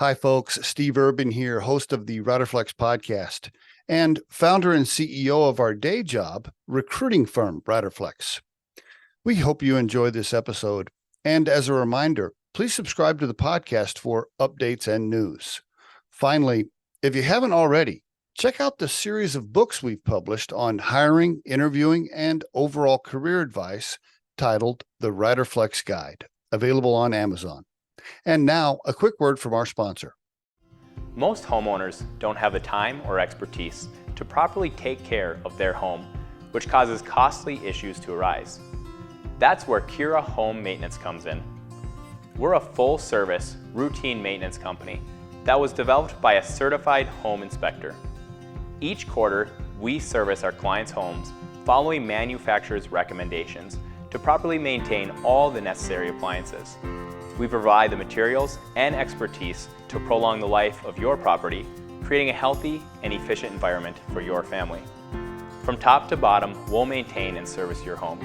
Hi, folks. Steve Urban here, host of the Riderflex podcast and founder and CEO of our day job recruiting firm, Riderflex. We hope you enjoy this episode. And as a reminder, please subscribe to the podcast for updates and news. Finally, if you haven't already, check out the series of books we've published on hiring, interviewing, and overall career advice titled The Riderflex Guide, available on Amazon. And now, a quick word from our sponsor. Most homeowners don't have the time or expertise to properly take care of their home, which causes costly issues to arise. That's where Kira Home Maintenance comes in. We're a full-service, routine maintenance company that was developed by a certified home inspector. Each quarter, we service our clients' homes following manufacturer's recommendations to properly maintain all the necessary appliances. We provide the materials and expertise to prolong the life of your property, creating a healthy and efficient environment for your family. From top to bottom, we'll maintain and service your home.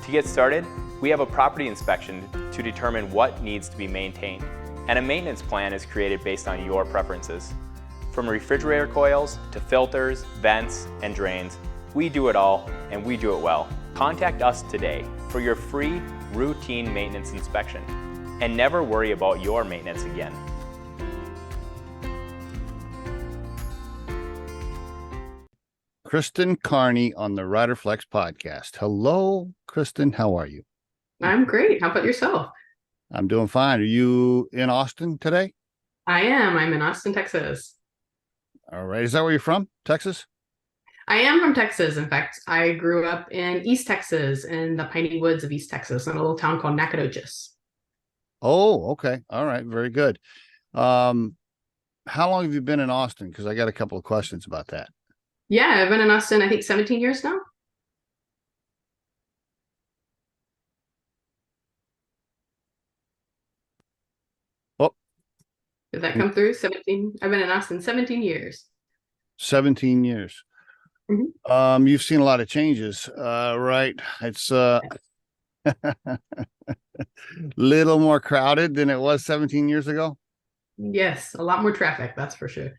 To get started, we have a property inspection to determine what needs to be maintained, and a maintenance plan is created based on your preferences. From refrigerator coils to filters, vents, and drains, we do it all, and we do it well. Contact us today for your free routine maintenance inspection, and never worry about your maintenance again. Kristen Carney on the Riderflex podcast. Hello, Kristen. How are you? I'm great. How about yourself? I'm doing fine. Are you in Austin today? I am. I'm in Austin, Texas. All right. Is that where you're from? Texas? I am from Texas. In fact, I grew up in East Texas, in the piney woods of East Texas, in a little town called Nacogdoches. Oh, okay. All right. Very good. How long have you been in Austin? Because I got a couple of questions about that. Yeah, I've been in Austin, I think 17 years now. Oh, Did that come through? 17. I've been in Austin 17 years. 17 years. Mhm. You've seen a lot of changes, right? It's little more crowded than it was 17 years ago. Yes, a lot more traffic, that's for sure.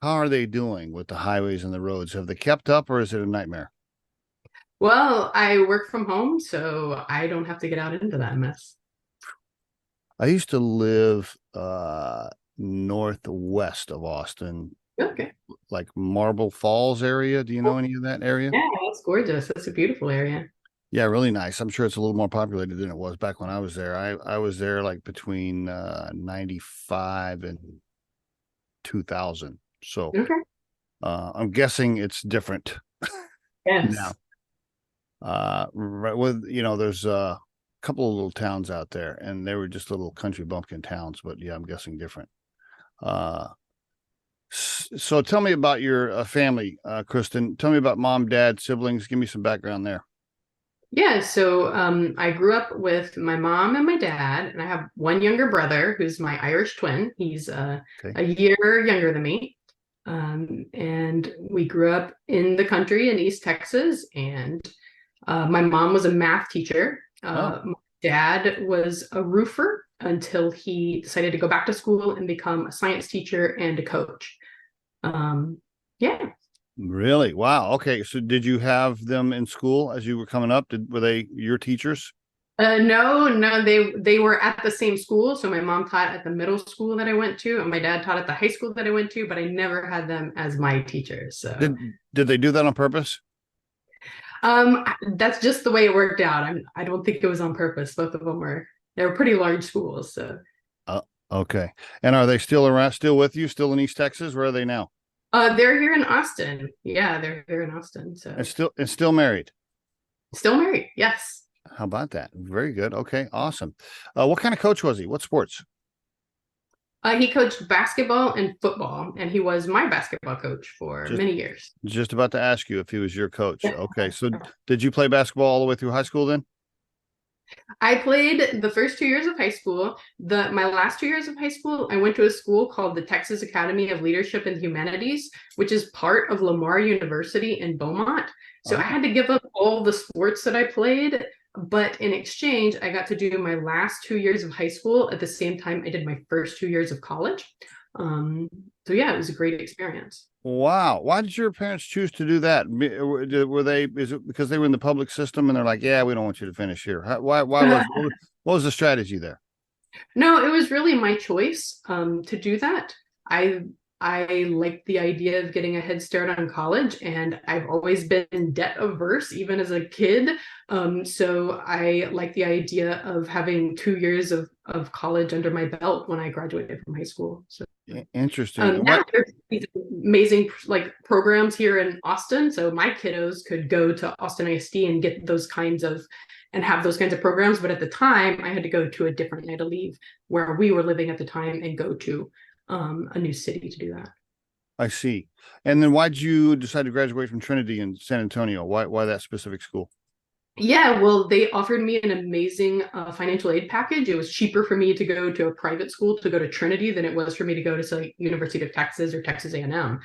How are they doing with the highways and the roads? Have they kept up, or is it a nightmare? Well, I work from home, so I don't have to get out into that mess. I used to live northwest of Austin, Okay. like Marble Falls area. Do you know any of that area? Yeah, that's gorgeous. That's a beautiful area. Yeah, really nice. I'm sure it's a little more populated than it was back when I was there. I was there like between 95 and 2000. So Okay. I'm guessing it's different Yes. now. Right with, there's a couple of little towns out there, and they were just little country bumpkin towns, but yeah, I'm guessing different. So tell me about your family, Kristen. Tell me about mom, dad, siblings. Give me some background there. Yeah, so I grew up with my mom and my dad, and I have one younger brother who's my Irish twin. He's a year younger than me. And we grew up in the country in East Texas, and my mom was a math teacher. My dad was a roofer until he decided to go back to school and become a science teacher and a coach. Yeah. Really? Wow. Okay. So did you have them in school as you were coming up? Were they your teachers? No, they were at the same school. So my mom taught at the middle school that I went to, and my dad taught at the high school that I went to, but I never had them as my teachers. So did they do that on purpose? That's just the way it worked out. I don't think it was on purpose. Both of them they were pretty large schools. So okay. And are they still around, still with you, still in East Texas? Where are they now? They're here in Austin. Yeah, they're in Austin. So and still married. Still married. Yes. How about that? Very good. Okay, awesome. What kind of coach was he? What sports? He coached basketball and football, and he was my basketball coach for many years. Just about to ask you if he was your coach. Okay, so did you play basketball all the way through high school then? I played the first 2 years of high school. My last 2 years of high school, I went to a school called the Texas Academy of Leadership and Humanities, which is part of Lamar University in Beaumont. So I had to give up all the sports that I played But in exchange, I got to do my last 2 years of high school at the same time I did my first 2 years of college. Um, so yeah, it was a great experience. Wow. Why did your parents choose to do that? Were they, is it because they were in the public system and they're like, yeah, we don't want you to finish here? What was the strategy there? No, it was really my choice to do that. I I liked the idea of getting a head start on college, and I've always been debt averse, even as a kid. So I like the idea of having 2 years of college under my belt when I graduated from high school. So interesting. now there's these amazing like programs here in Austin. So my kiddos could go to Austin ISD and get those kinds of and have those kinds of programs. But at the time, I had to go to a different night of leave where we were living at the time and go to a new city to do that. I see. And then why'd you decide to graduate from Trinity in San Antonio? Why that specific school? Yeah, well, they offered me an amazing financial aid package. It was cheaper for me to go to a private school to go to Trinity than it was for me to go to, say, University of Texas or Texas A&M.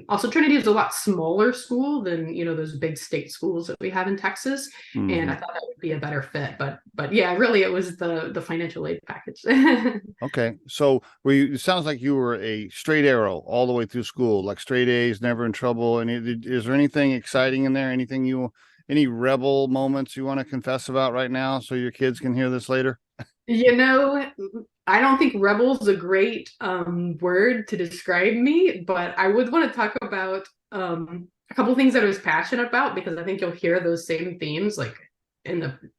Also, Trinity is a lot smaller school than those big state schools that we have in Texas, and I thought that would be a better fit. But yeah, really, it was the financial aid package. Okay, so it sounds like you were a straight arrow all the way through school, like straight A's, never in trouble. And is there anything exciting in there? Any rebel moments you want to confess about right now, so your kids can hear this later? I don't think rebel's a great word to describe me, but I would want to talk about a couple things that I was passionate about, because I think you'll hear those same themes like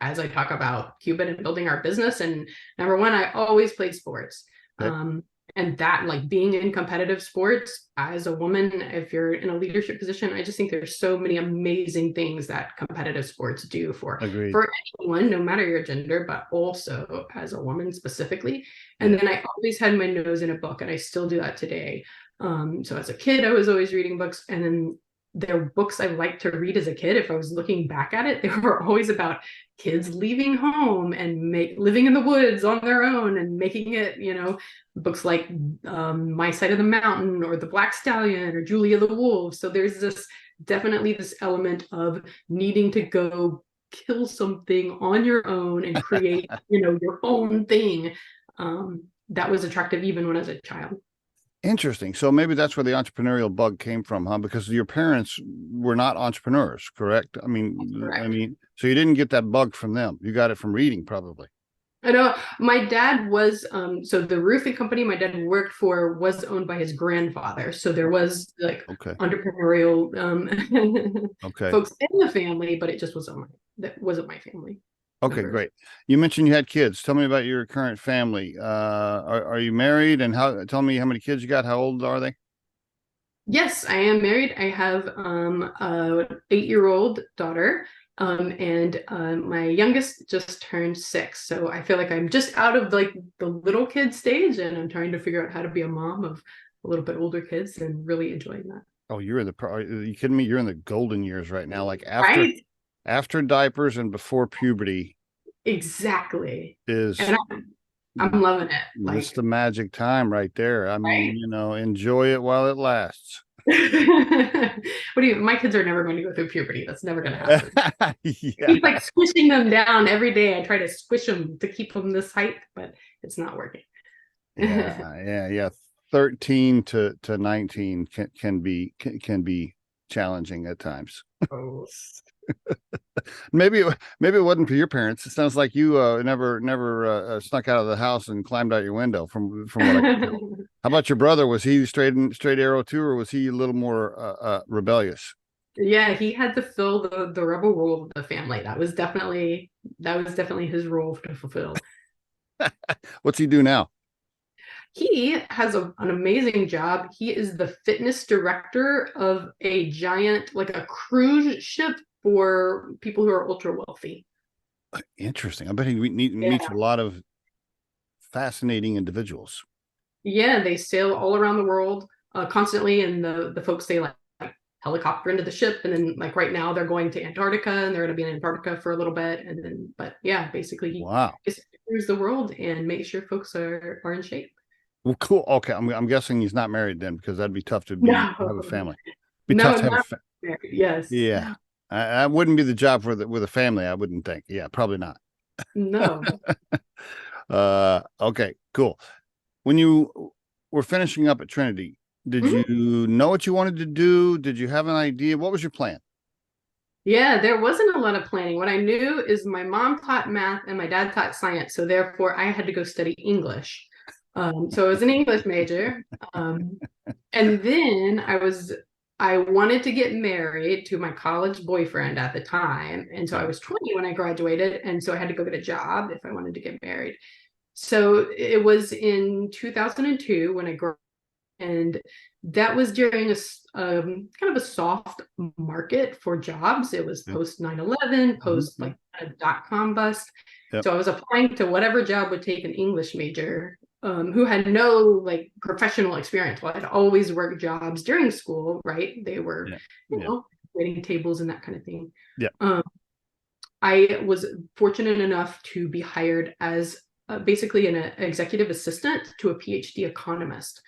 as I talk about Cubit and building our business. And number one, I always played sports. Okay. And that, like, being in competitive sports as a woman, if you're in a leadership position, I just think there's so many amazing things that competitive sports do for anyone, no matter your gender, but also as a woman specifically. And then I always had my nose in a book, and I still do that today. So as a kid, I was always reading books, and then there were books I liked to read as a kid. If I was looking back at it, they were always about kids leaving home and living in the woods on their own and making it, books like My Side of the Mountain or The Black Stallion or Julia the Wolf. So there's definitely this element of needing to go kill something on your own and create, your own thing. That was attractive even when I was a child. Interesting. So maybe that's where the entrepreneurial bug came from, huh? Because your parents were not entrepreneurs, correct? Correct. So you didn't get that bug from them. You got it from reading, probably. I know my dad was so the roofing company my dad worked for was owned by his grandfather. So there was like entrepreneurial folks in the family, but it just wasn't my family. Okay, great. You mentioned you had kids. Tell me about your current family. Are you married, and tell me how many kids you got? How old are they? Yes, I am married. I have a 8-year-old daughter. And my youngest just turned 6. So I feel like I'm just out of like the little kid stage, and I'm trying to figure out how to be a mom of a little bit older kids and really enjoying that. Oh, are you kidding me? You're in the golden years right now. Like after diapers and before puberty. Exactly. And I'm loving it. It's the magic time right there. I mean, enjoy it while it lasts. My kids are never going to go through puberty. That's never going to happen. He's like squishing them down every day. I try to squish them to keep them this height, but it's not working. Yeah. 13 to 19 can be challenging at times. Oh. Maybe it wasn't for your parents. It sounds like you never snuck out of the house and climbed out your window from what I can tell. How about your brother? Was he straight arrow too, or was he a little more rebellious? Yeah, he had to fill the rebel role of the family. That was definitely his role to fulfill. What's he do now? He has an amazing job. He is the fitness director of a giant, like a cruise ship for people who are ultra wealthy. Interesting. I bet he meets a lot of fascinating individuals. Yeah, they sail all around the world constantly, and the folks say like helicopter into the ship, and then like right now they're going to Antarctica, and they're going to be in Antarctica for a little bit, and then basically he just cruise the world and make sure folks are in shape. Well, cool. Okay, I'm guessing he's not married then, because that'd be tough to have a family. Be tough to have a Yes. Yeah. I wouldn't be the job for with a family, I wouldn't think. Yeah, probably not. No. Okay, cool. When you were finishing up at Trinity, did Mhm. you know what you wanted to do? Did you have an idea? What was your plan? Yeah, there wasn't a lot of planning. What I knew is my mom taught math and my dad taught science, so therefore I had to go study English. So I was an English major. And then I wanted to get married to my college boyfriend at the time. And so I was 20 when I graduated. And so I had to go get a job if I wanted to get married. So it was in 2002 when I graduated, and that was during kind of a soft market for jobs. It was post 9/11, post like a dot-com bust. Yep. So I was applying to whatever job would take an English major who had no like professional experience. Well, I'd always worked jobs during school, right? They were, you know, waiting tables and that kind of thing. Yeah. I was fortunate enough to be hired as basically an executive assistant to a PhD economist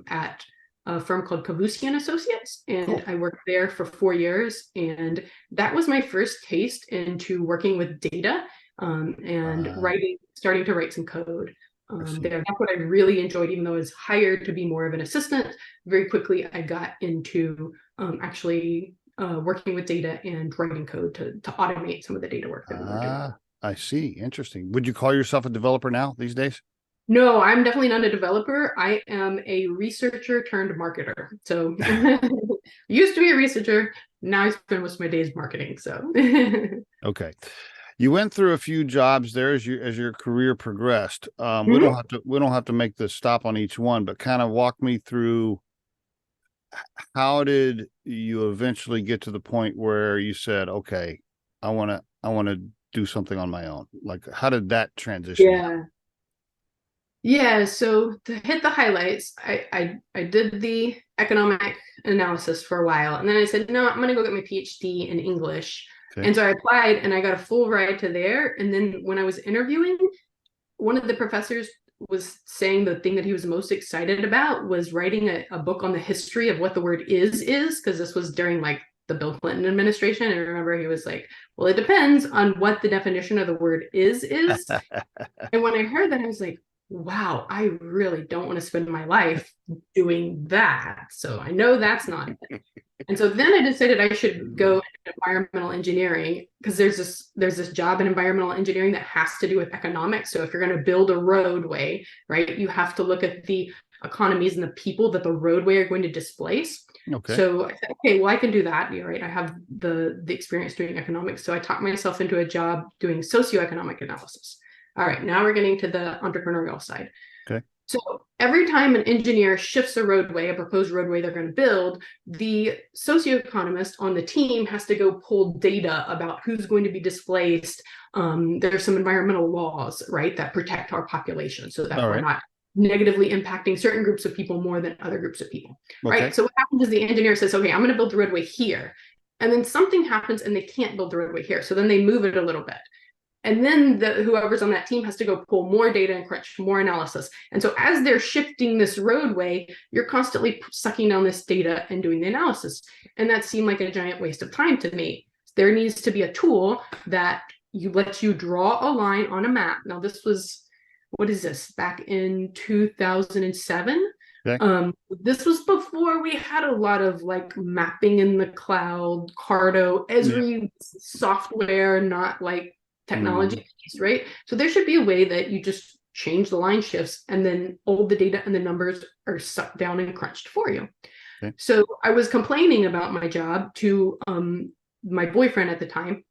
at a firm called Kavuski and Associates, and Cool. I worked there for 4 years, and that was my first taste into working with data and starting to write some code. There, that's what I really enjoyed, even though I was hired to be more of an assistant. Very quickly, I got into actually working with data and writing code to automate some of the data work that we were doing. I see. Interesting. Would you call yourself a developer now these days? No, I'm definitely not a developer. I am a researcher turned marketer. So used to be a researcher. Now I spend most of my days marketing. So okay. You went through a few jobs there as your career progressed. We don't have to make the stop on each one, but kind of walk me through, how did you eventually get to the point where you said, okay, I want to do something on my own? Like, how did that transition? Yeah, so to hit the highlights, I did the economic analysis for a while, and then I said, no, I'm going to go get my PhD in English. Okay. And so I applied and I got a full ride to there. And then when I was interviewing, one of the professors was saying the thing that he was most excited about was writing a book on the history of what the word is, because this was during like the Bill Clinton administration. And I remember he was like, well, it depends on what the definition of the word is. And when I heard that, I was like, wow, I really don't want to spend my life doing that. So I know that's not it. And so then I decided I should go into environmental engineering, because there's this job in environmental engineering that has to do with economics. So if you're going to build a roadway, right, you have to look at the economies and the people that the roadway are going to displace. Okay. So I said, okay, well, I can do that. You're right. I have the experience doing economics. So I talked myself into a job doing socioeconomic analysis. All right, now we're getting to the entrepreneurial side. Okay. So every time an engineer shifts a roadway, a proposed roadway they're going to build, the socioeconomist on the team has to go pull data about who's going to be displaced. There's some environmental laws, right, that protect our population so that we're not negatively impacting certain groups of people more than other groups of people, right? So what happens is the engineer says, okay, I'm going to build the roadway here. And then something happens and they can't build the roadway here. So then they move it a little bit. And then whoever's on that team has to go pull more data and crunch more analysis. And so as they're shifting this roadway, you're constantly sucking down this data and doing the analysis. And that seemed like a giant waste of time to me. There needs to be a tool that lets you draw a line on a map. Now, this was, what is this, back in 2007? Okay. This was before we had a lot of like mapping in the cloud, Cardo, Esri software, not like technology, right? So there should be a way that you just change the line shifts and then all the data and the numbers are sucked down and crunched for you. Okay. So I was complaining about my job to my boyfriend at the time,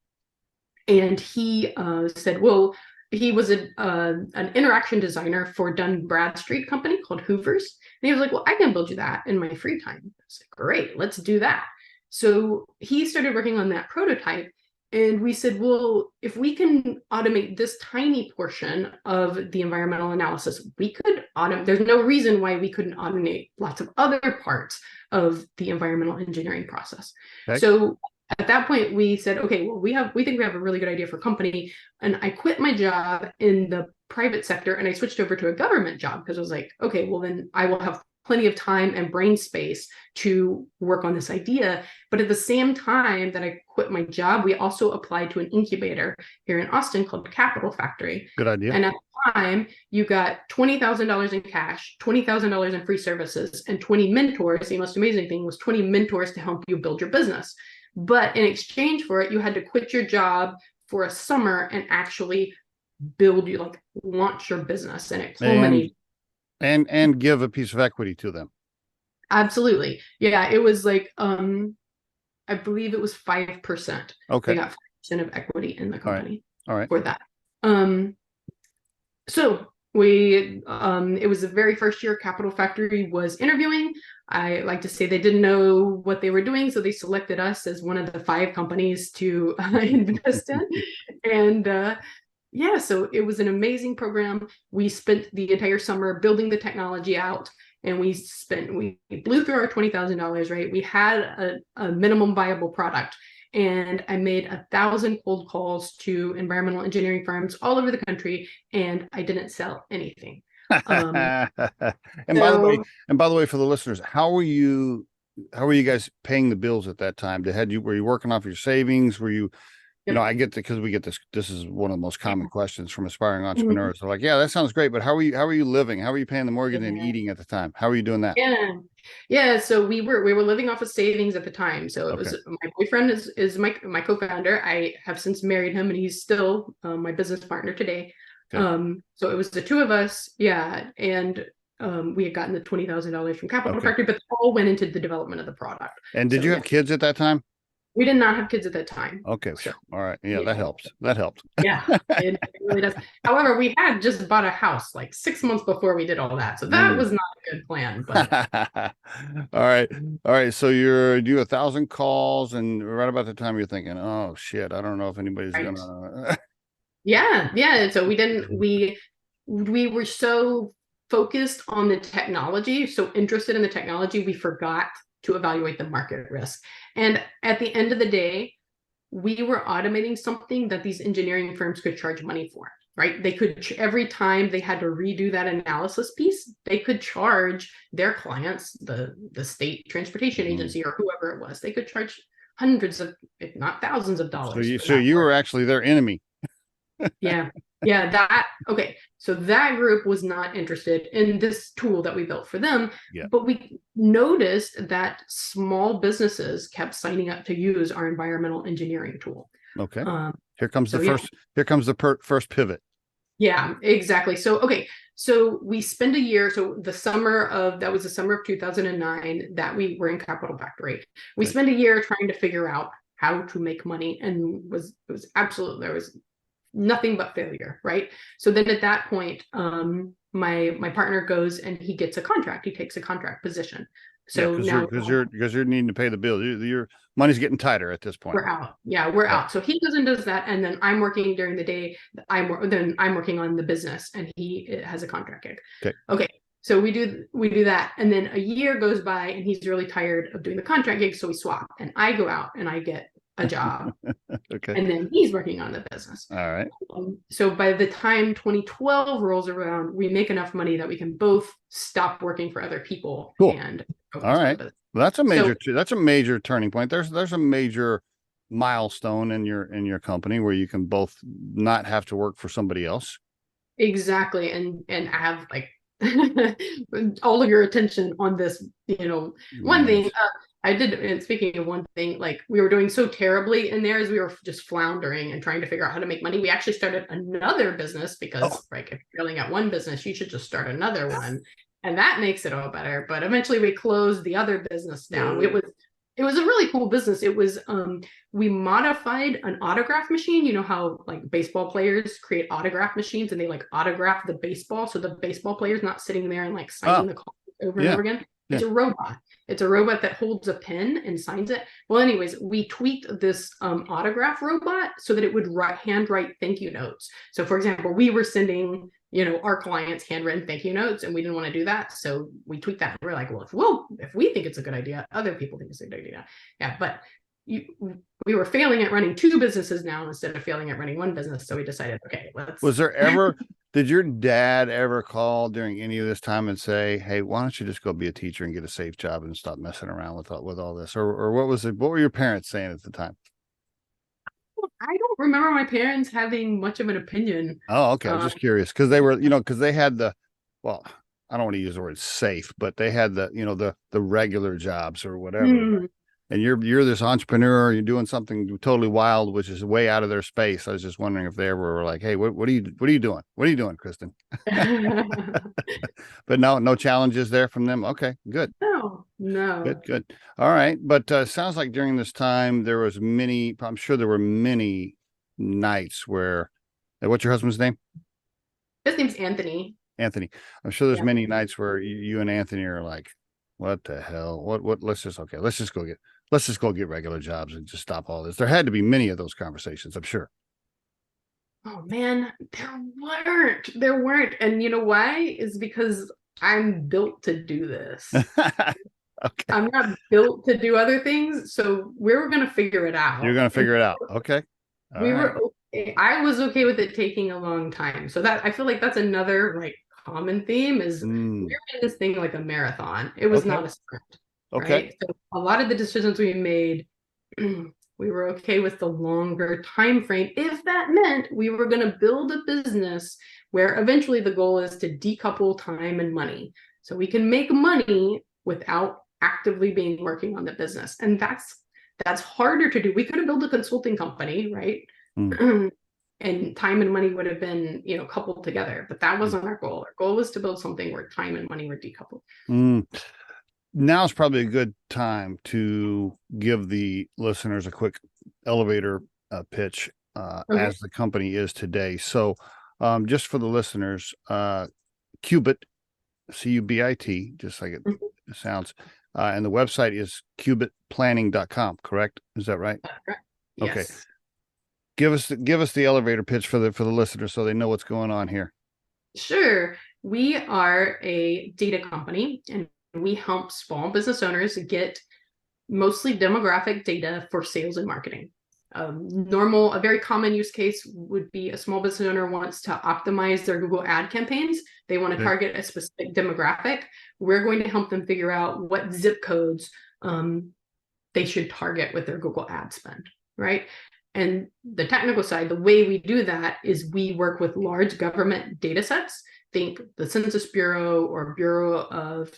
and he said, well, he was an interaction designer for Dun Bradstreet company called Hoover's. And he was like, well, I can build you that in my free time. I was like, great, let's do that. So he started working on that prototype. And we said, well, if we can automate this tiny portion of the environmental analysis, we could automate. There's no reason why we couldn't automate lots of other parts of the environmental engineering process. Okay. So at that point, we said, okay, well, we think we have a really good idea for a company. And I quit my job in the private sector and I switched over to a government job because I was like, okay, well, then I will have plenty of time and brain space to work on this idea. But at the same time that I quit my job, we also applied to an incubator here in Austin called Capital Factory. Good idea. And at the time, you got $20,000 in cash, $20,000 in free services, and 20 mentors. The most amazing thing was 20 mentors to help you build your business. But in exchange for it, you had to quit your job for a summer and actually launch your business. And it culminated. And give a piece of equity to them. Absolutely. Yeah. It was like, I believe it was 5%. Okay. They got 5% of equity in the company. All right. For that. So we, it was the very first year Capital Factory was interviewing. I like to say they didn't know what they were doing, so they selected us as one of the 5 companies to invest in. And yeah, so it was an amazing program. We spent the entire summer building the technology out, and we blew through our $20,000, right? We had a minimum viable product, and I made 1,000 cold calls to environmental engineering firms all over the country, and I didn't sell anything. And by the way, for the listeners, how were you guys paying the bills at that time? Were you working off your savings? Were you, I get because we get this is one of the most common questions from aspiring entrepreneurs. They're like, yeah, that sounds great, but how are you living? How are you paying the mortgage and eating at the time? How are you doing that? Yeah. So we were living off of savings at the time. So it was my boyfriend is my co-founder. I have since married him, and he's still my business partner today. So it was the 2 of us. Yeah. And we had gotten the $20,000 from Capital Factory, but it all went into the development of the product. And did you have kids at that time? We did not have kids at that time. Okay. So, all right. Yeah, that helps. That helped. Yeah, it really does. However, we had just bought a house like 6 months before we did all that. So that was not a good plan. But All right. So you do 1,000 calls, and right about the time you're thinking, oh shit, I don't know if anybody's gonna Yeah. So we were so focused on the technology, so interested in the technology, we forgot to evaluate the market risk. And at the end of the day, we were automating something that these engineering firms could charge money for, right? They could, every time they had to redo that analysis piece, they could charge their clients, the state transportation agency or whoever it was, they could charge hundreds of, if not thousands of dollars. So you were actually their enemy. Yeah. Okay. So that group was not interested in this tool that we built for them. Yeah. But we noticed that small businesses kept signing up to use our environmental engineering tool. Okay. Here comes the first pivot. Yeah, exactly. So we spend a year. So that was the summer of 2009 that we were in Capital Factory. We spent a year trying to figure out how to make money, and there was nothing but failure, right? So then at that point, my partner goes and he gets a contract. He takes a contract position. So now because you're needing to pay the bill. Your money's getting tighter at this point. We're out. Yeah, we're out. So he goes and does that, and then I'm working during the day. Then I'm working on the business, and he has a contract gig. Okay. So we do that, and then a year goes by, and he's really tired of doing the contract gig, so we swap, and I go out and I get a job. And then he's working on the business. All right. So by the time 2012 rolls around, we make enough money that we can both stop working for other people. Cool. And all right. Well, that's a major turning point. There's a major milestone in your company where you can both not have to work for somebody else. Exactly. And have like all of your attention on this, one thing. I did, and speaking of one thing, like we were doing so terribly in there as we were just floundering and trying to figure out how to make money. We actually started another business because if you're failing at one business, you should just start another one. And that makes it all better. But eventually we closed the other business down. It was a really cool business. It was, we modified an autograph machine. You know how like baseball players create autograph machines and they like autograph the baseball. So the baseball player's not sitting there and like signing the call over and over again. It's a robot. It's a robot that holds a pen and signs it. Well, anyways, we tweaked this autograph robot so that it would handwrite thank you notes. So for example, we were sending, our clients handwritten thank you notes, and we didn't want to do that. So we tweaked that. And we're like, well, if we think it's a good idea, other people think it's a good idea. Yeah. But we were failing at running 2 businesses now instead of failing at running 1 business. So we decided, okay, let's. Was there ever, did your dad ever call during any of this time and say, hey, why don't you just go be a teacher and get a safe job and stop messing around with all this? Or what was it? What were your parents saying at the time? I don't remember my parents having much of an opinion. Oh, okay. I was just curious because they were, because they had well, I don't want to use the word safe, but they had the regular jobs or whatever. Mm. And you're this entrepreneur, you're doing something totally wild, which is way out of their space. I was just wondering if they ever were like, hey, what are you doing? What are you doing, Kristen? But no challenges there from them. Okay, good. No. Good. All right. But sounds like during this time I'm sure there were many nights where, what's your husband's name? His name's Anthony. Anthony. I'm sure there's many nights where you and Anthony are like, what the hell? What let's just go get regular jobs and just stop all this. There had to be many of those conversations, I'm sure. Oh man, there weren't. And you know why? Is because I'm built to do this. Okay. I'm not built to do other things. So we were going to figure it out. You're going to figure it out. Okay. Were okay. I was okay with it taking a long time. So that, I feel like that's another like common theme is we're in this thing like a marathon. It was not a sprint. Okay. Right? So a lot of the decisions we made, we were okay with the longer time frame if that meant we were going to build a business where eventually the goal is to decouple time and money. So we can make money without actively being working on the business. And that's harder to do. We could have built a consulting company, right? And time and money would have been, coupled together, but that wasn't our goal. Our goal was to build something where time and money were decoupled. Now is probably a good time to give the listeners a quick elevator pitch as the company is today. So just for the listeners, Cubit, Cubit, just like it sounds. And the website is cubitplanning.com, correct? Is that right? Correct. Okay. Yes. Give us the elevator pitch for the listeners so they know what's going on here. Sure. We are a data company and we help small business owners get mostly demographic data for sales and marketing. A very common use case would be a small business owner wants to optimize their Google ad campaigns. They want to target a specific demographic. We're going to help them figure out what zip codes they should target with their Google ad spend, right? And the technical side, the way we do that is we work with large government data sets. Think the Census Bureau or Bureau of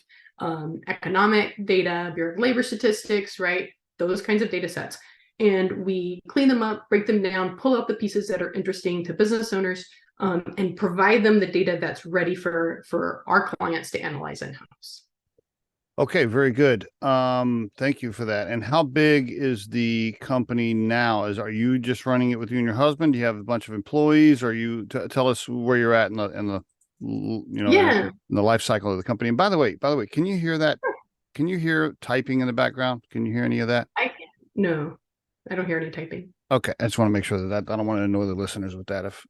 Economic Data, Bureau of Labor Statistics, right? Those kinds of data sets. And we clean them up, break them down, pull out the pieces that are interesting to business owners, and provide them the data that's ready for our clients to analyze in-house. Okay, very good. Thank you for that. And how big is the company now? Are you just running it with you and your husband? Do you have a bunch of employees? Or you tell us where you're at in the in the life cycle of the company? And by the way, can you hear that? Can you hear typing in the background? Can you hear any of that? I can't. No, I don't hear any typing. Okay, I just want to make sure that I don't want to annoy the listeners with that if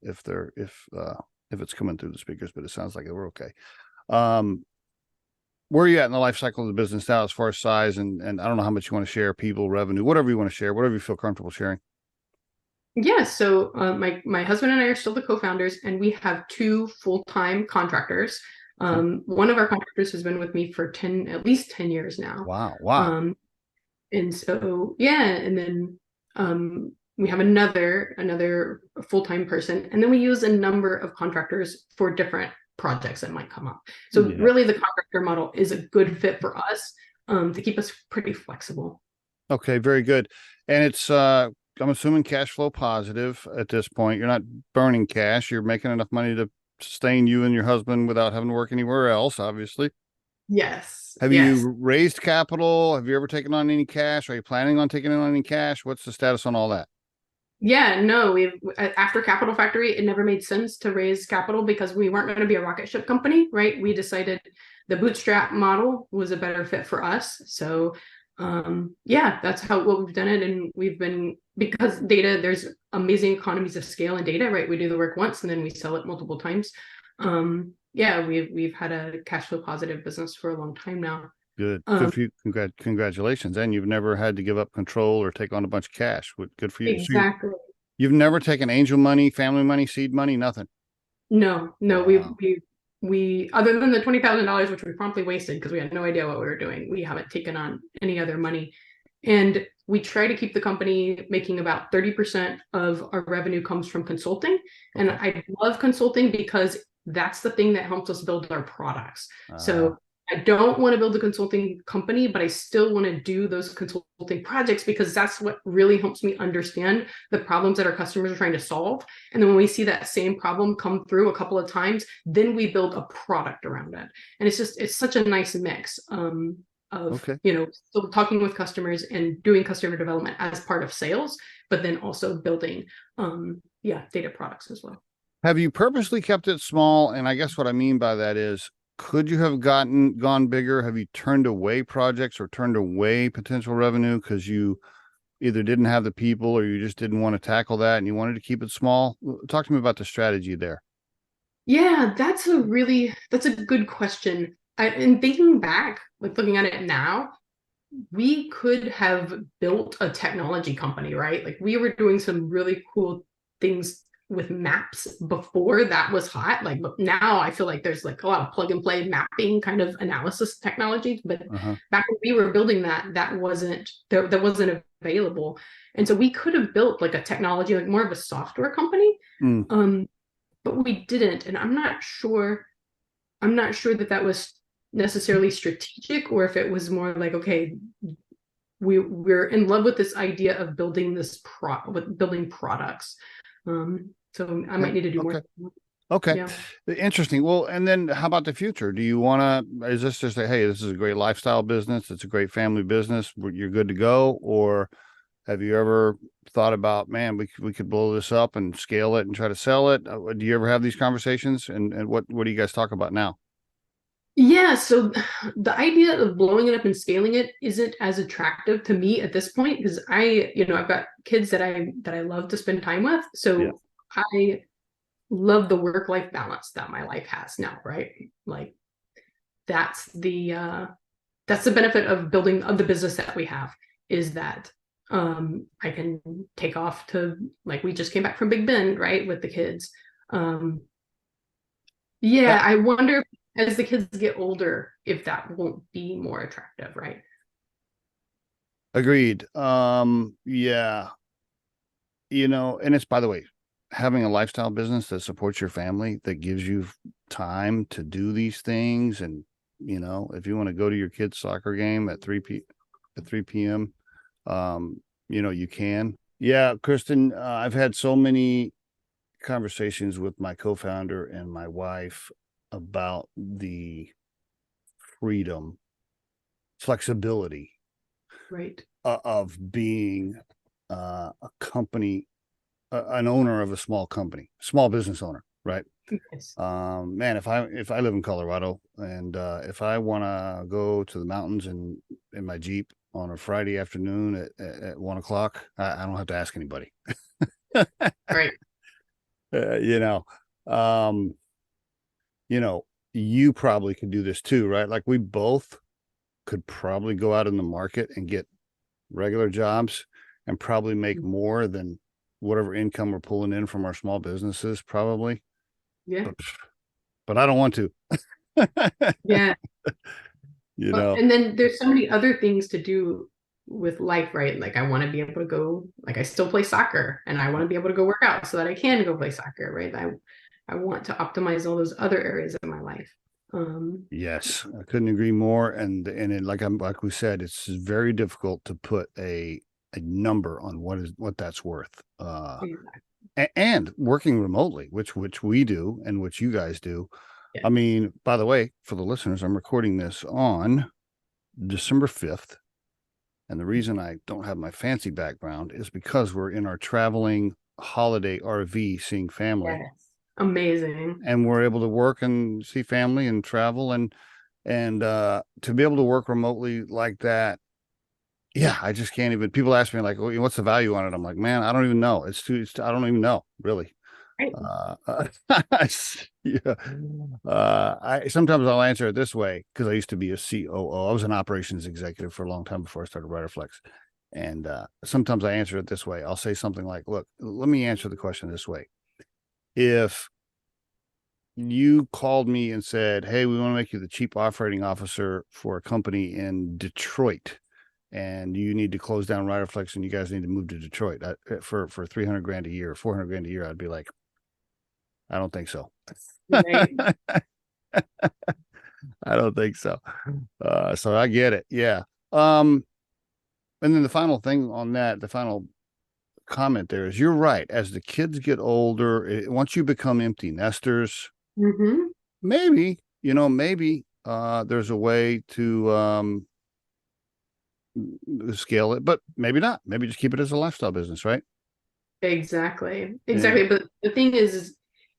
it's coming through the speakers, but it sounds like we're okay. Where are you at in the life cycle of the business now as far as size and I don't know how much you want to share, people, revenue, whatever you want to share, whatever you feel comfortable sharing. Yeah, so my husband and I are still the co-founders, and we have 2 full-time contractors. One of our contractors has been with me for at least 10 years now. Wow. And so and then we have another full-time person, and then we use a number of contractors for different projects that might come up. So really the contractor model is a good fit for us to keep us pretty flexible. Okay, very good. And it's I'm assuming cash flow positive at this point. You're not burning cash. You're making enough money to sustain you and your husband without having to work anywhere else, obviously. Yes. Have you raised capital? Have you ever taken on any cash? Are you planning on taking on any cash? What's the status on all that? Yeah, no, after Capital Factory, it never made sense to raise capital because we weren't going to be a rocket ship company, right? We decided the bootstrap model was a better fit for us. So that's what we've done it. And we've been, because data, there's amazing economies of scale in data, right? We do the work once and then we sell it multiple times. We've had a cash flow positive business for a long time now. Good. Good for you. Congratulations. And you've never had to give up control or take on a bunch of cash. Good for you. Exactly. So you've never taken angel money, family money, seed money, nothing. No, Wow. we other than the $20,000, which we promptly wasted because we had no idea what we were doing, we haven't taken on any other money. And we try to keep the company making about 30% of our revenue comes from consulting. And I love consulting because that's the thing that helps us build our products. So I don't want to build a consulting company, but I still want to do those consulting projects because that's what really helps me understand the problems that our customers are trying to solve. And then when we see that same problem come through a couple of times, then we build a product around it. And it's such a nice mix of, still talking with customers and doing customer development as part of sales, but then also building, data products as well. Have you purposely kept it small? And I guess what I mean by that is, could you have gone bigger? Have you turned away projects or turned away potential revenue because you either didn't have the people or you just didn't want to tackle that and you wanted to keep it small? Talk to me about the strategy there. Yeah, that's a good question. In thinking back, like looking at it now, we could have built a technology company, right? Like we were doing some really cool things with maps before that was hot. Like now I feel like there's like a lot of plug and play mapping kind of analysis technology, but back when we were building that wasn't available. And so we could have built like a technology, like more of a software company. But we didn't. And I'm not sure that was necessarily strategic, or if it was more like, okay, we're in love with this idea of building building products. So I might need to do more. Okay. Yeah. Interesting. Well, and then how about the future? Do you want to, is this just hey, this is a great lifestyle business. It's a great family business. You're good to go. Or have you ever thought about, man, we could blow this up and scale it and try to sell it? Do you ever have these conversations? And what do you guys talk about now? Yeah, so the idea of blowing it up and scaling it isn't as attractive to me at this point because I've got kids that I love to spend time with. So I love the work-life balance that my life has now, right? Like that's the benefit of the business that we have is that I can take off to, like, we just came back from Big Bend, right, with the kids. I wonder as the kids get older if that won't be more attractive, right? Agreed. Yeah. And it's, by the way, having a lifestyle business that supports your family, that gives you time to do these things. And, if you want to go to your kid's soccer game at 3 p.m., you can. Yeah, Kristen, I've had so many conversations with my co-founder and my wife about the freedom, flexibility, right, of being a company, an owner of a small company, small business owner, right? Yes. Man, if I live in Colorado and if I want to go to the mountains in my Jeep on a Friday afternoon at 1:00, I don't have to ask anybody. Right. You probably could do this too, right? Like we both could probably go out in the market and get regular jobs and probably make more than whatever income we're pulling in from our small businesses, probably. Yeah. But I don't want to. Yeah. And then there's so many other things to do with life, right? Like I want to be able to go, like I still play soccer and I want to be able to go work out so that I can go play soccer, right? I want to optimize all those other areas of my life. Yes, I couldn't agree more. And like we said, it's very difficult to put a number on what that's worth. Exactly. And working remotely, which we do and which you guys do. Yeah. I mean, by the way, for the listeners, I'm recording this on December 5th. And the reason I don't have my fancy background is because we're in our traveling holiday RV seeing family. Yes. Amazing. And we're able to work and see family and travel and to be able to work remotely like that. Yeah, I just can't even. People ask me like, well, what's the value on it? I'm like, man, I don't even know. I don't even know, really. Right. Yeah. I sometimes I'll answer it this way because I used to be a COO. I was an operations executive for a long time before I started Riderflex. And sometimes I answer it this way. I'll say something like, look, let me answer the question this way. If you called me and said, hey, we want to make you the chief operating officer for a company in Detroit, and you need to close down Riderflex and you guys need to move to Detroit for 300 grand a year, 400 grand a year, I'd be like, I don't think so. Right. I don't think so. So I get it. Yeah. And then the final thing on that, the final comment there is you're right. As the kids get older, once you become empty nesters, maybe, maybe there's a way to scale it, but maybe not. Maybe just keep it as a lifestyle business, right? Exactly. Yeah. But the thing is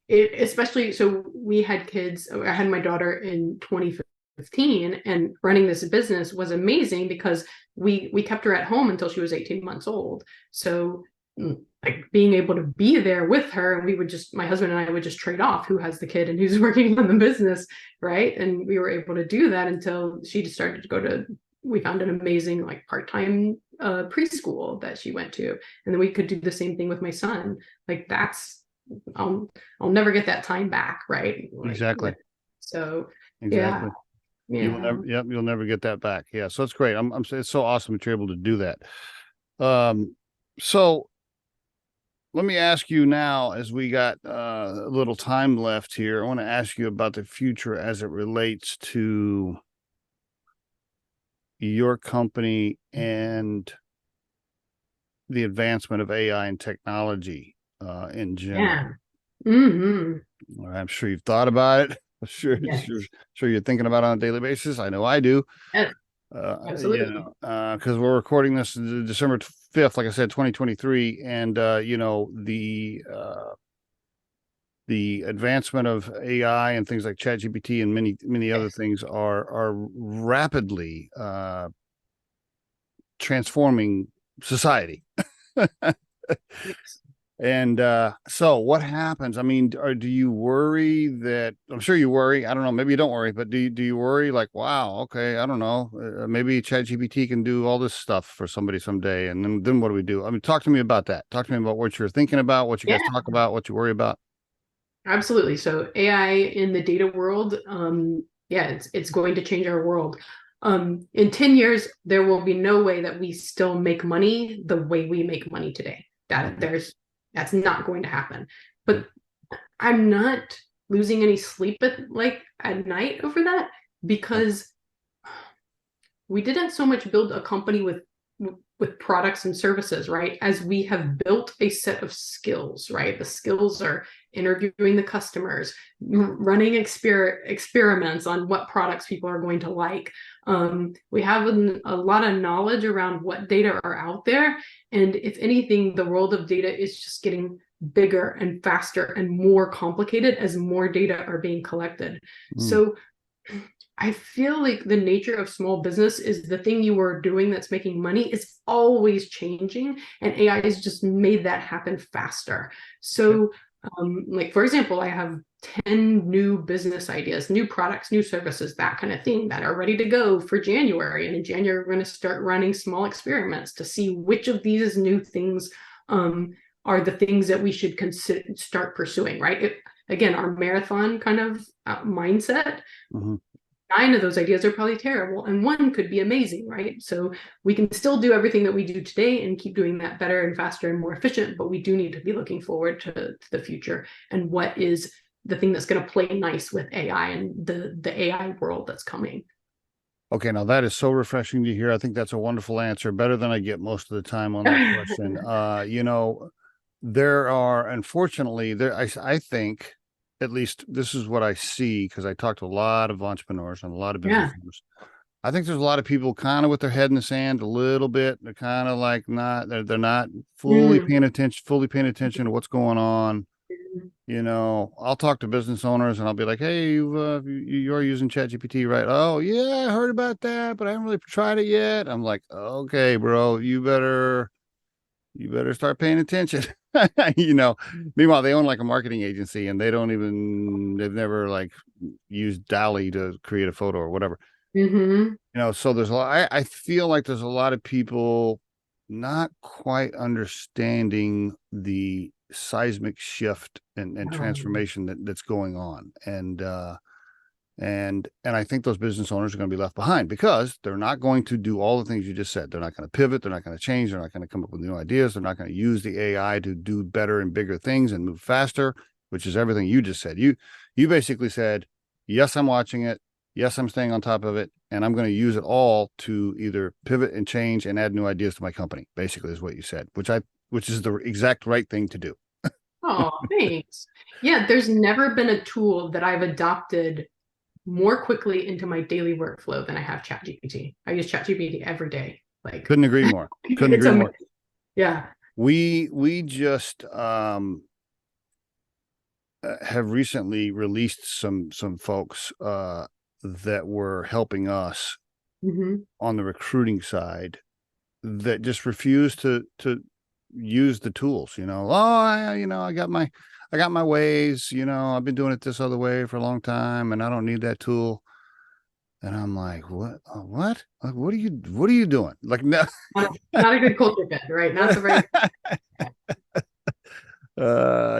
especially, so we had kids, I had my daughter in 2015, and running this business was amazing because we kept her at home until she was 18 months old. So like being able to be there with her, and my husband and I would just trade off who has the kid and who's working on the business, right? And we were able to do that until she started to go to, we found an amazing like part-time preschool that she went to, and then we could do the same thing with my son. Like I'll never get that time back, right? Exactly. So exactly. Yeah. You will never, you'll never get that back. Yeah. So it's great. It's so awesome that you're able to do that. So let me ask you now, as we got a little time left here, I want to ask you about the future as it relates to your company and the advancement of AI and technology in general. I'm sure you've thought about it. Sure you're thinking about it on a daily basis. I know I do. Yes. Absolutely. Because we're recording this December 5th, like I said, 2023, and the advancement of AI and things like ChatGPT and many other things are rapidly transforming society. Yes. And so what happens? I mean, do you worry that, I'm sure you worry, I don't know, maybe you don't worry, but do you worry like, wow, okay, I don't know, maybe ChatGPT can do all this stuff for somebody someday, and then what do we do? I mean, talk to me about that. Talk to me about what you're thinking about, what you guys talk about, what you worry about. Absolutely. So AI in the data world, it's going to change our world. In 10 years, there will be no way that we still make money the way we make money today. That's not going to happen. But I'm not losing any sleep at night over that, because we didn't so much build a company with products and services, right? As we have built a set of skills, right? The skills are interviewing the customers, running experiments on what products people are going to like. We have a lot of knowledge around what data are out there. And if anything, the world of data is just getting bigger and faster and more complicated as more data are being collected. So I feel like the nature of small business is the thing you are doing that's making money is always changing, and AI has just made that happen faster. So, like, for example, I have 10 new business ideas, new products, new services, that kind of thing that are ready to go for January. And in January, we're going to start running small experiments to see which of these new things are the things that we should start pursuing, right? Again, our marathon kind of mindset. 9 of those ideas are probably terrible, and 1 could be amazing, right? So we can still do everything that we do today and keep doing that better and faster and more efficient, but we do need to be looking forward to the future and what is the thing that's going to play nice with AI and the AI world that's coming. Okay, now that is so refreshing to hear. I think that's a wonderful answer, better than I get most of the time on that question. There are, unfortunately, I think, at least this is what I see, because I talk to a lot of entrepreneurs and a lot of business owners. I think there's a lot of people kind of with their head in the sand a little bit. They're kind of like they're not fully paying attention to what's going on. I'll talk to business owners and I'll be like, hey, you are using ChatGPT, right? Oh yeah, I heard about that, but I haven't really tried it yet. I'm like, okay, bro, you better start paying attention. you know, meanwhile, they own like a marketing agency and they've never like used Dali to create a photo or whatever. Mm-hmm. You know, so there's a lot, I feel like there's a lot of people not quite understanding the seismic shift and transformation that's going on. And I think those business owners are going to be left behind because they're not going to do all the things you just said. They're not going to pivot. They're not going to change. They're not going to come up with new ideas. They're not going to use the AI to do better and bigger things and move faster, which is everything you just said. You basically said, yes, I'm watching it. Yes, I'm staying on top of it. And I'm going to use it all to either pivot and change and add new ideas to my company, basically is what you said, which is the exact right thing to do. Oh, thanks. Yeah, there's never been a tool that I've adopted more quickly into my daily workflow than I have ChatGPT. I use ChatGPT every day. Like, couldn't agree more. Couldn't agree more. Yeah. We just have recently released some folks that were helping us on the recruiting side that just refuse to use the tools. You know, I got my ways. You know, I've been doing it this other way for a long time, and I don't need that tool. And I'm like, what? What? Like, what are you doing? Like, no, not a good culture fit, right? Not the right.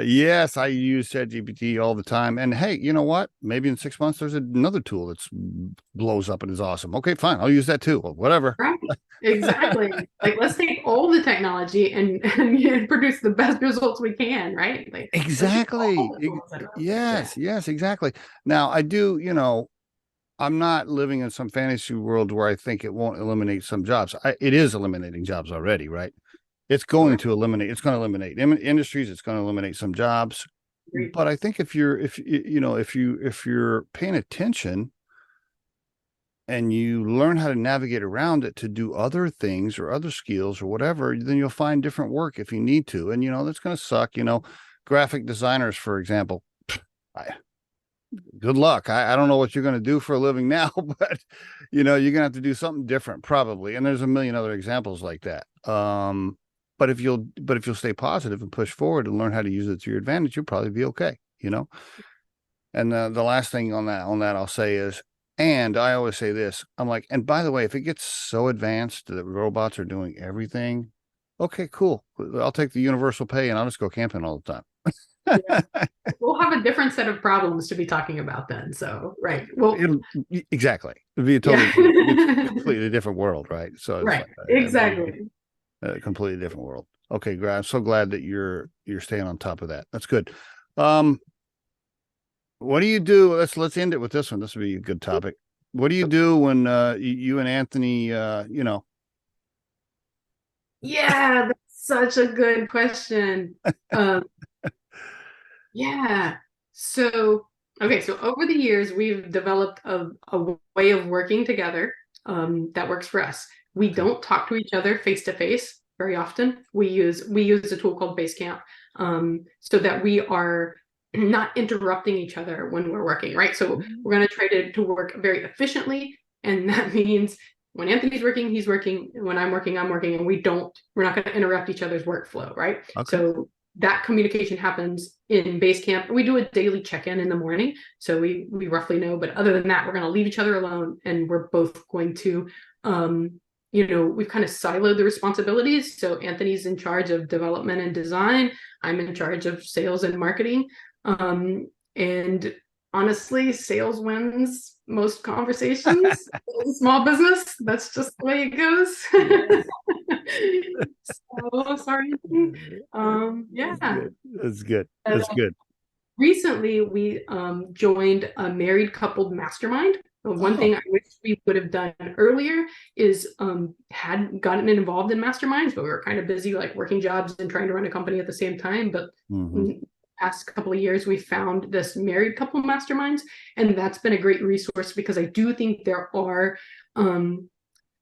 Yes, I use ChatGPT all the time. And hey, you know what? Maybe in 6 months there's another tool that's blows up and is awesome. Okay, fine. I'll use that too. Well, whatever. Right. Exactly. Like, let's take all the technology and produce the best results we can, right? Like, exactly. Yes, exactly. Now I do, you know, I'm not living in some fantasy world where I think it won't eliminate some jobs. It is eliminating jobs already, right? It's going to eliminate industries. It's going to eliminate some jobs. But I think if you're paying attention and you learn how to navigate around it to do other things or other skills or whatever, then you'll find different work if you need to. And, you know, that's going to suck. You know, graphic designers, for example, good luck. I don't know what you're going to do for a living now, but, you know, you're going to have to do something different probably. And there's a million other examples like that. But if you'll stay positive and push forward and learn how to use it to your advantage, you'll probably be okay, you know? And the last thing on that I'll say is, and I always say this, I'm like, and by the way, if it gets so advanced that robots are doing everything, okay, cool. I'll take the universal pay and I'll just go camping all the time. Yeah. We'll have a different set of problems to be talking about then. So, right. Well, exactly. It'd be a completely different world, right? So right. Exactly. A completely different world. Okay, I'm so glad that you're staying on top of that. That's good. What do you do? Let's end it with this one. This would be a good topic. What do you do when you and Anthony, you know? Yeah, that's such a good question. Yeah. So, okay. So over the years, we've developed a way of working together that works for us. We don't talk to each other face to face very often. We use a tool called Basecamp so that we are not interrupting each other when we're working, right? So we're going to try to work very efficiently. And that means when Anthony's working, he's working. When I'm working, I'm working. And we're not going to interrupt each other's workflow, right? Okay. So that communication happens in Basecamp. We do a daily check-in in the morning. So we roughly know, but other than that, we're going to leave each other alone. And we're both going to, you know, we've kind of siloed the responsibilities. So Anthony's in charge of development and design. I'm in charge of sales and marketing. And honestly, sales wins most conversations. Small business, that's just the way it goes. So sorry. Yeah. That's good. That's good. Recently, we joined a married coupled mastermind. One thing I wish we would have done earlier is had gotten involved in masterminds, but we were kind of busy like working jobs and trying to run a company at the same time. But past couple of years, we found this married couple masterminds, and that's been a great resource because I do think there are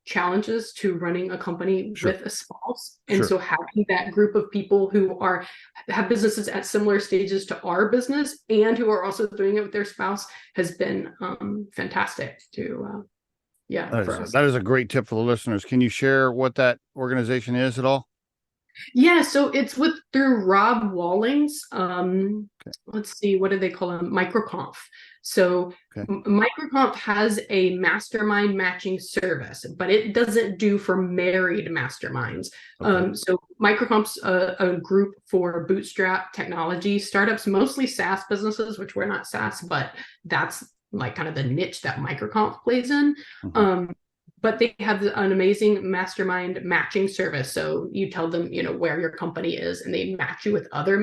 challenges to running a company with a spouse. And so having that group of people who have businesses at similar stages to our business and who are also doing it with their spouse has been fantastic to for us. That is a great tip for the listeners. Can you share what that organization is at all? Yeah, so it's through Rob Walling's Okay. let's see, what do they call him? Microconf. So Okay. Microconf has a mastermind matching service, but it doesn't do for married masterminds. Okay. So Microconf's a group for bootstrap technology startups, mostly SaaS businesses, which we're not SaaS, but that's like kind of the niche that Microconf plays in. Mhm. But they have an amazing mastermind matching service. So you tell them, where your company is, and they match you with other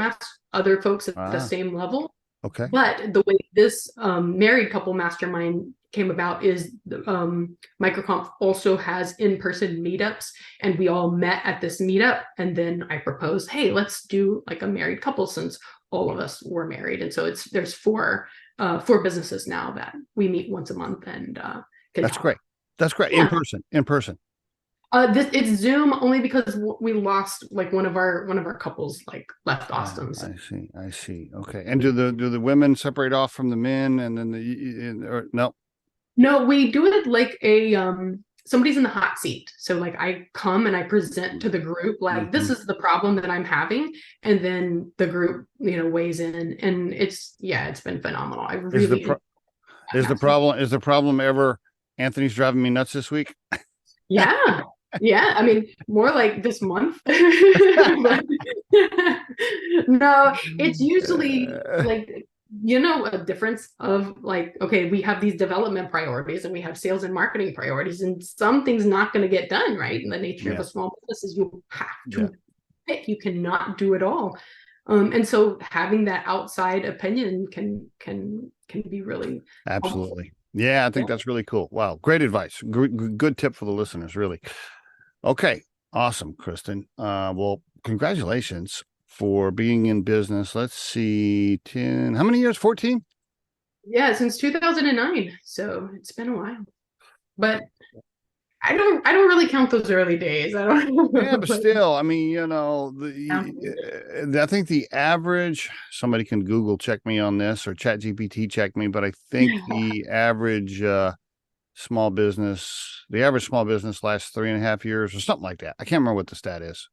folks at the Ah, same level. okay. But the way this married couple mastermind came about is Microconf also has in-person meetups, and we all met at this meetup. And then I proposed, hey, let's do like a married couple, since all of us were married. And so there's four businesses now that we meet once a month and can That's talk. great. That's great. Yeah. In person. It's Zoom only because we lost like one of our couples like left Austin. So. I see. Okay. And do the women separate off from the men, and then or no? No, we do it like a somebody's in the hot seat. So like I come and I present to the group like this Mhm. is the problem that I'm having, and then the group weighs in, and it's been phenomenal. I Is the really pro- is the problem ever Anthony's driving me nuts this week? Yeah. Yeah. I mean, more like this month. But no, it's usually like, a difference of like, okay, we have these development priorities and we have sales and marketing priorities, and something's not going to get done, right? And the nature of Yeah. a small business is you have Yeah. to pick, you cannot do it all. And so having that outside opinion can be really helpful. Absolutely. Yeah, I think Yeah. that's really cool. Wow, great advice. Good tip for the listeners, really. Okay, awesome, Kristen. Well, congratulations for being in business. Let's see, 10, how many years? 14? Yeah, since 2009. So it's been a while. But I don't really count those early days. I Yeah, don't but but still, I mean, count I think the average, somebody can Google check me on this or Chat GPT check me, but I think the average the average small business lasts 3.5 years or something like that. I can't remember what the stat is.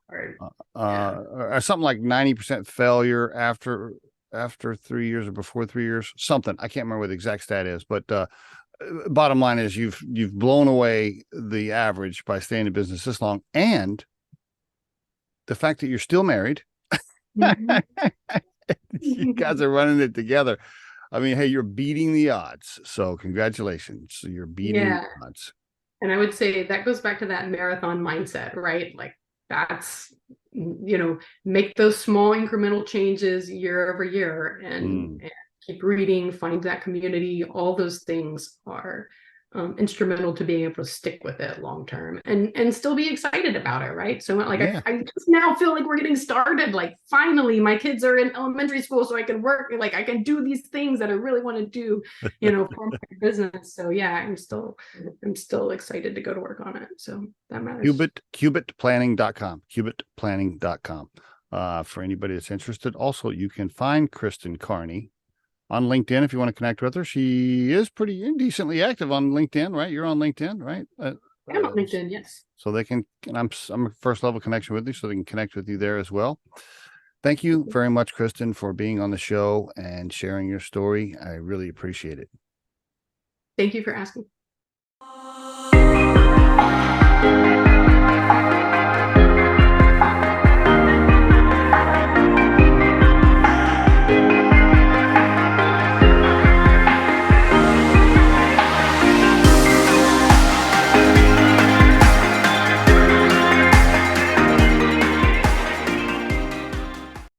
or Uh, yeah. or something like 90% failure after 3 years or before 3 years, something. I can't remember what the exact stat is, but bottom line is you've blown away the average by staying in business this long, and the fact that you're still married. Mhm. You guys are running it together. I mean, hey, you're beating the odds. So congratulations. You're beating Yeah. the odds. And I would say that goes back to that marathon mindset, right? Like that's, make those small incremental changes year over year, and keep reading, find that community. All those things are instrumental to being able to stick with it long term and still be excited about it, right? So like Yeah. I just now feel like we're getting started. Like finally, my kids are in elementary school, so I can work. Like I can do these things that I really want to do, for my business. So yeah, I'm still excited to go to work on it. So that matters. Cubitplanning.com. Cubitplanning.com. For anybody that's interested. Also, you can find Kristen Carney on LinkedIn if you want to connect with her. She is pretty decently active on LinkedIn, right? You're on LinkedIn, right? I'm on LinkedIn, yes. So they can, and I'm a first level connection with you, so they can connect with you there as well. Thank you very much, Kristen, for being on the show and sharing your story. I really appreciate it. Thank you for asking.